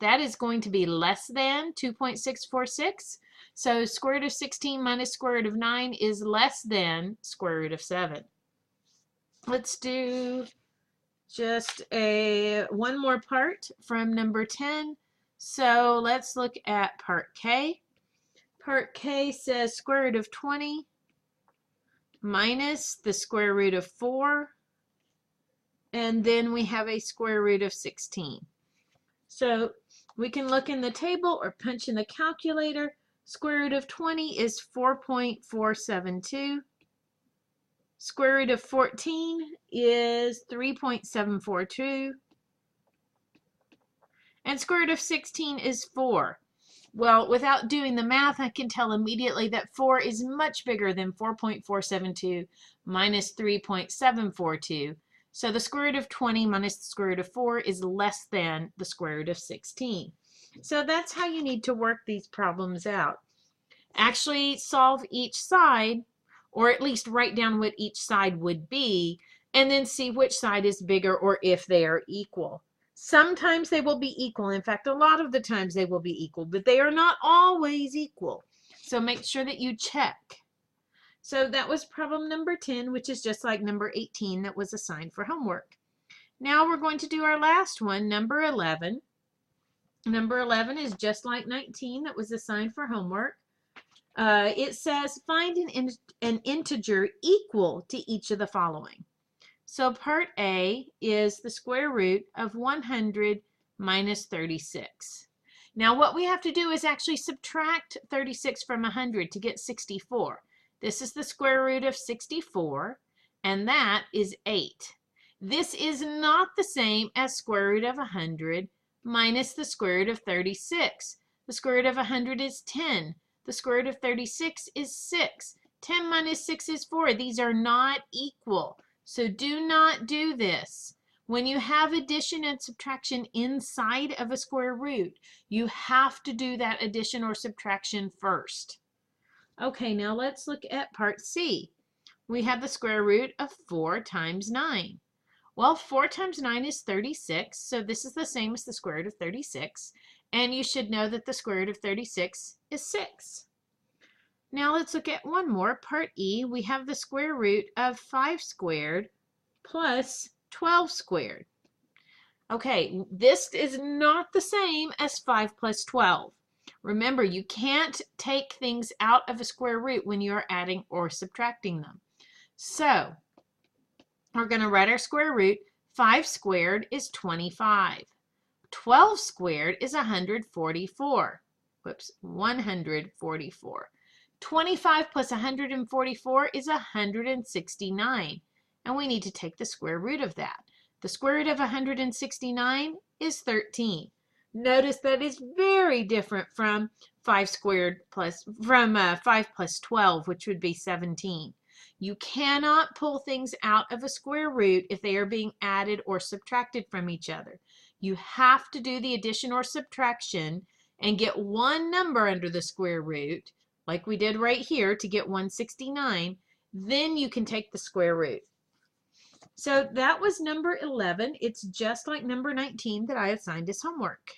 that is going to be less than 2.646. So square root of 16 minus square root of 9 is less than square root of 7. Let's do just one more part from number 10. So let's look at part K. Part K says square root of 20 minus the square root of 4, and then we have a square root of 16. So we can look in the table or punch in the calculator. Square root of 20 is 4.472. Square root of 14 is 3.742. And square root of 16 is 4. Well, without doing the math, I can tell immediately that 4 is much bigger than 4.472 minus 3.742. So the square root of 20 minus the square root of 4 is less than the square root of 16. So that's how you need to work these problems out. Actually solve each side, or at least write down what each side would be, and then see which side is bigger or if they are equal. Sometimes they will be equal. In fact, a lot of the times they will be equal, but they are not always equal. So make sure that you check. So that was problem number 10, which is just like number 18 that was assigned for homework. Now we're going to do our last one, number 11. Number 11 is just like 19 that was assigned for homework. It says find an integer equal to each of the following. So part A is the square root of 100 minus 36. Now what we have to do is actually subtract 36 from 100 to get 64. This is the square root of 64, and that is 8. This is not the same as square root of 100 minus the square root of 36. The square root of 100 is 10. The square root of 36 is 6. 10 minus 6 is 4. These are not equal. So do not do this. When you have addition and subtraction inside of a square root, you have to do that addition or subtraction first. Okay, now let's look at part C. We have the square root of 4 times 9. Well, 4 times 9 is 36, so this is the same as the square root of 36. And you should know that the square root of 36 is 6. Now let's look at one more, part E. We have the square root of 5 squared plus 12 squared. Okay, this is not the same as 5 plus 12. Remember, you can't take things out of a square root when you're adding or subtracting them. So we're going to write our square root. 5 squared is 25. 12 squared is 144. Whoops, 144. 25 plus 144 is 169. And we need to take the square root of that. The square root of 169 is 13. Notice that is very different from 5 plus 12, which would be 17. You cannot pull things out of a square root if they are being added or subtracted from each other. You have to do the addition or subtraction and get one number under the square root, like we did right here to get 169. Then you can take the square root. So that was number 11. It's just like number 19 that I assigned as homework.